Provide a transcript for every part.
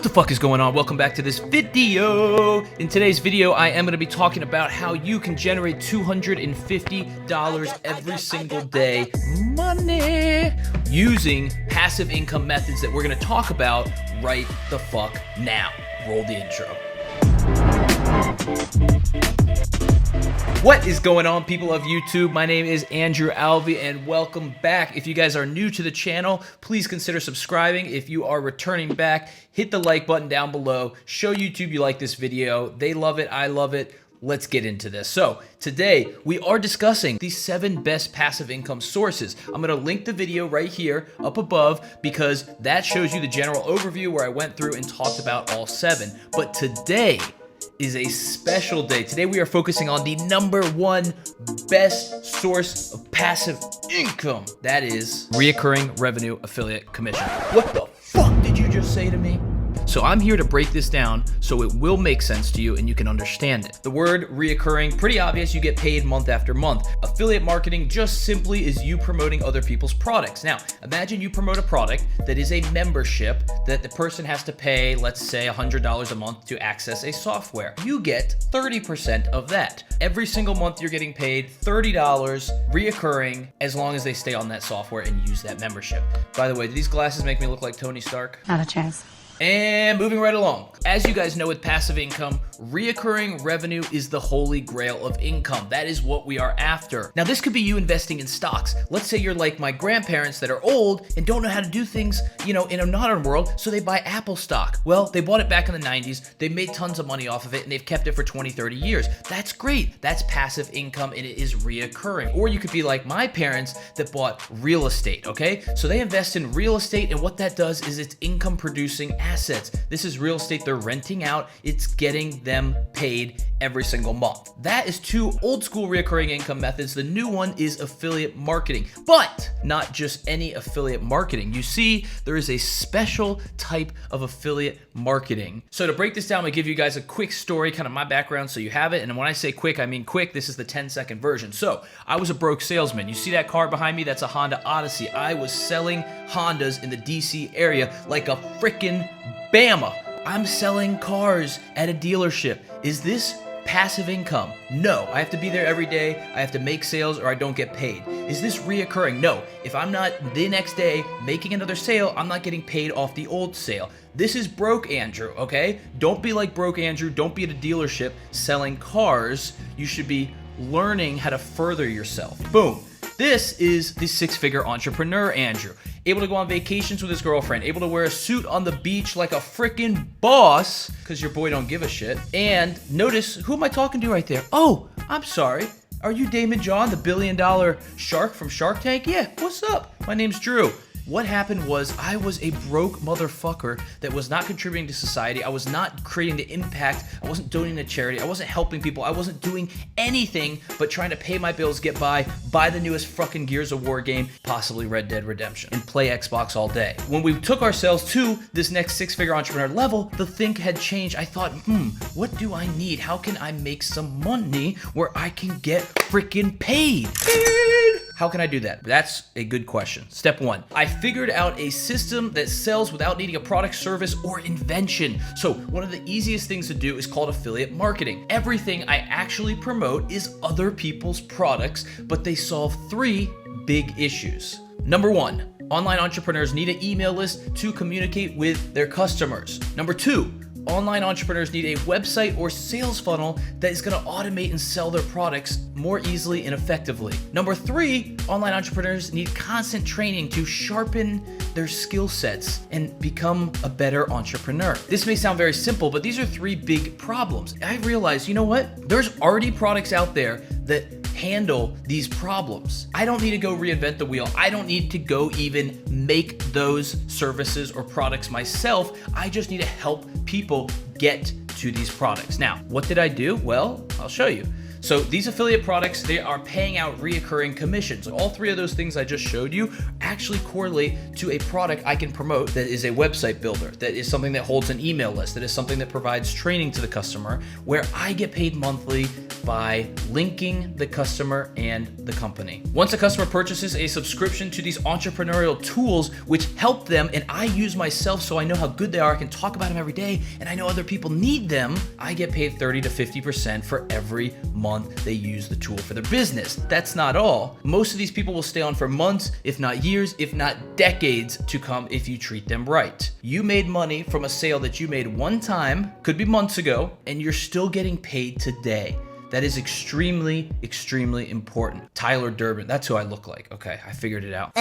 What the fuck is going on? Welcome back to this video. In today's video, I am going to be talking about how you can generate $250 every single day money using passive income methods that we're going to talk about right the fuck now. Roll the intro. What is going on, people of YouTube? My name is Andrew Alvey and welcome back. If you guys are new to the channel, please consider subscribing. If you are returning back, hit the like button down below. Show YouTube you like this video. They love it. I love it. Let's get into this. So today we are discussing the 7 best passive income sources. I'm going to link the video right here up above because that shows you the general overview where I went through and talked about all 7. But today is a special day. Today we are focusing on the #1 best source of passive income. That is recurring revenue affiliate commission. What the fuck did you just say to me? So I'm here to break this down so it will make sense to you and you can understand it. The word reoccurring, pretty obvious, you get paid month after month. Affiliate marketing just simply is you promoting other people's products. Now, imagine you promote a product that is a membership that the person has to pay, let's say $100 a month to access a software. You get 30% of that. Every single month you're getting paid $30 reoccurring as long as they stay on that software and use that membership. By the way, do these glasses make me look like Tony Stark? Not a chance. And moving right along. As you guys know with passive income, reoccurring revenue is the holy grail of income. That is what we are after. Now this could be you investing in stocks. Let's say you're like my grandparents that are old and don't know how to do things, in a modern world, so they buy Apple stock. Well, they bought it back in the 90s, they made tons of money off of it, and they've kept it for 20, 30 years. That's great. That's passive income and it is reoccurring. Or you could be like my parents that bought real estate, okay? So they invest in real estate and what that does is it's income producing assets. This is real estate they're renting out. It's getting them paid every single month. That is 2 old school recurring income methods. The new one is affiliate marketing, but not just any affiliate marketing. You see, there is a special type of affiliate marketing. So to break this down, I'm gonna give you guys a quick story, kind of my background so you have it. And when I say quick, I mean quick. This is the 10-second version. So I was a broke salesman. You see that car behind me? That's a Honda Odyssey. I was selling Hondas in the DC area like a freaking Bama. I'm selling cars at a dealership. Is this passive income? No. I have to be there every day. I have to make sales or I don't get paid. Is this reoccurring? No. If I'm not the next day making another sale, I'm not getting paid off the old sale. This is broke Andrew, okay? Don't be like broke Andrew. Don't be at a dealership selling cars. You should be learning how to further yourself. Boom. This is the 6-figure entrepreneur Andrew. Able to go on vacations with his girlfriend, able to wear a suit on the beach like a freaking boss, because your boy don't give a shit. And notice, who am I talking to right there? Oh, I'm sorry. Are you Damon John, the $1 billion shark from Shark Tank? Yeah, what's up? My name's Drew. What happened was I was a broke motherfucker that was not contributing to society. I was not creating the impact. I wasn't donating to charity. I wasn't helping people. I wasn't doing anything but trying to pay my bills, get by, buy the newest fucking Gears of War game, possibly Red Dead Redemption, and play Xbox all day. When we took ourselves to this next 6-figure entrepreneur level, the think had changed. I thought, what do I need? How can I make some money where I can get freaking paid? How can I do that? That's a good question. Step 1, I figured out a system that sells without needing a product, service, or invention. So one of the easiest things to do is called affiliate marketing. Everything I actually promote is other people's products, but they solve 3 big issues. Number 1, online entrepreneurs need an email list to communicate with their customers. Number 2, online entrepreneurs need a website or sales funnel that is going to automate and sell their products more easily and effectively. Number 3, online entrepreneurs need constant training to sharpen their skill sets and become a better entrepreneur. This may sound very simple, but these are 3 big problems. I realized, you know what? There's already products out there that handle these problems. I don't need to go reinvent the wheel. I don't need to go even make those services or products myself. I just need to help people get to these products. Now, what did I do? Well, I'll show you. So these affiliate products, they are paying out reoccurring commissions. All three of those things I just showed you actually correlate to a product I can promote that is a website builder, that is something that holds an email list, that is something that provides training to the customer, where I get paid monthly by linking the customer and the company. Once a customer purchases a subscription to these entrepreneurial tools, which help them and I use myself so I know how good they are, I can talk about them every day, and I know other people need them, I get paid 30 to 50% for every month they use the tool for their business. That's not all. Most of these people will stay on for months, if not years, if not decades to come if you treat them right. You made money from a sale that you made one time, could be months ago, and you're still getting paid today. That is extremely, extremely important. Tyler Durbin, that's who I look like. Okay, I figured it out.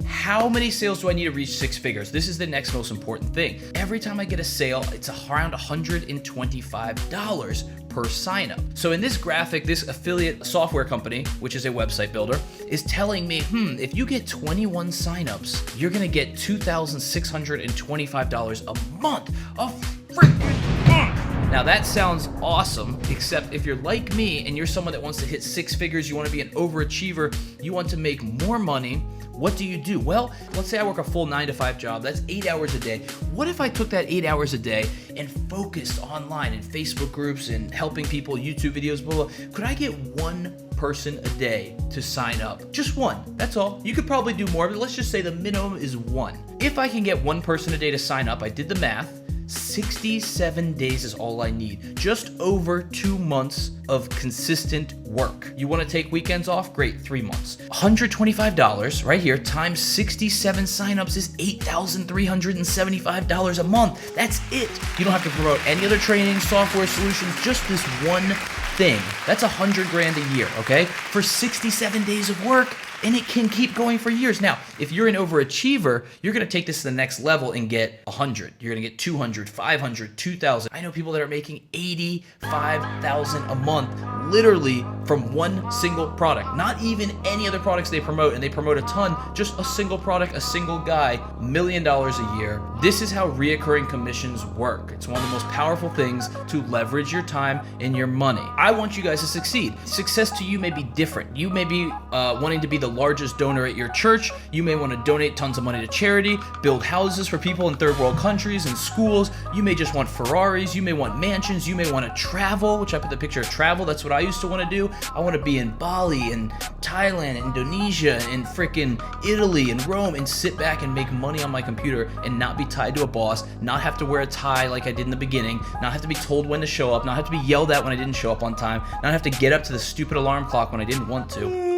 How many sales do I need to reach 6 figures? This is the next most important thing. Every time I get a sale, it's around $125 per sign up. So in this graphic, this affiliate software company, which is a website builder, is telling me, if you get 21 signups, you're gonna get $2,625 a month. A freaking month! Now that sounds awesome, except if you're like me and you're someone that wants to hit 6 figures, you want to be an overachiever, you want to make more money, what do? Well, let's say I work a full 9-to-5 job, that's 8 hours a day. What if I took that 8 hours a day and focused online in Facebook groups and helping people, YouTube videos, blah, blah. Could I get one person a day to sign up? Just one, that's all. You could probably do more, but let's just say the minimum is one. If I can get one person a day to sign up, I did the math, 67 days is all I need. Just over 2 months of consistent work. You want to take weekends off? Great, 3 months. $125 right here times 67 signups is $8,375 a month. That's it. You don't have to promote any other training, software solutions, just this one thing. That's $100,000 a year, okay? For 67 days of work, and it can keep going for years. Now, if you're an overachiever, you're gonna take this to the next level and get 100. You're gonna get 200, 500, 2,000. I know people that are making 85,000 a month, literally from one single product. Not even any other products they promote, and they promote a ton, just a single product, a single guy, $1 million a year. This is how reoccurring commissions work. It's one of the most powerful things to leverage your time and your money. I want you guys to succeed. Success to you may be different. You may be wanting to be the largest donor at your church. You may want to donate tons of money to charity, build houses for people in third world countries and schools. You may just want Ferraris. You may want mansions. You may want to travel, which I put the picture of travel. That's what I used to want to do. I want to be in Bali and Thailand, Indonesia, and freaking Italy and Rome and sit back and make money on my computer and not be tied to a boss, not have to wear a tie like I did in the beginning, not have to be told when to show up, not have to be yelled at when I didn't show up on time, not have to get up to the stupid alarm clock when I didn't want to.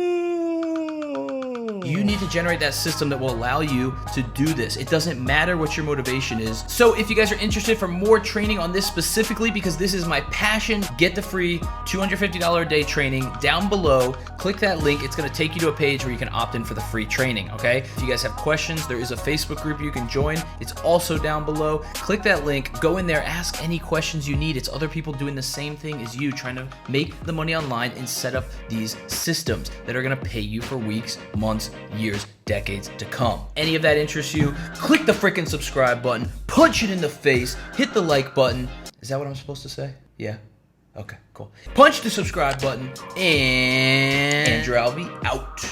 You need to generate that system that will allow you to do this. It doesn't matter what your motivation is. So if you guys are interested for more training on this specifically, because this is my passion, get the free $250 a day training down below. Click that link. It's going to take you to a page where you can opt in for the free training, okay? If you guys have questions, there is a Facebook group you can join. It's also down below. Click that link. Go in there. Ask any questions you need. It's other people doing the same thing as you, trying to make the money online and set up these systems that are going to pay you for weeks, months, years, decades to come. Any of that interests you, click the freaking subscribe button, punch it in the face, hit the like button. Is that what I'm supposed to say? Yeah? Okay, cool. Punch the subscribe button, and Andrew Alvey out.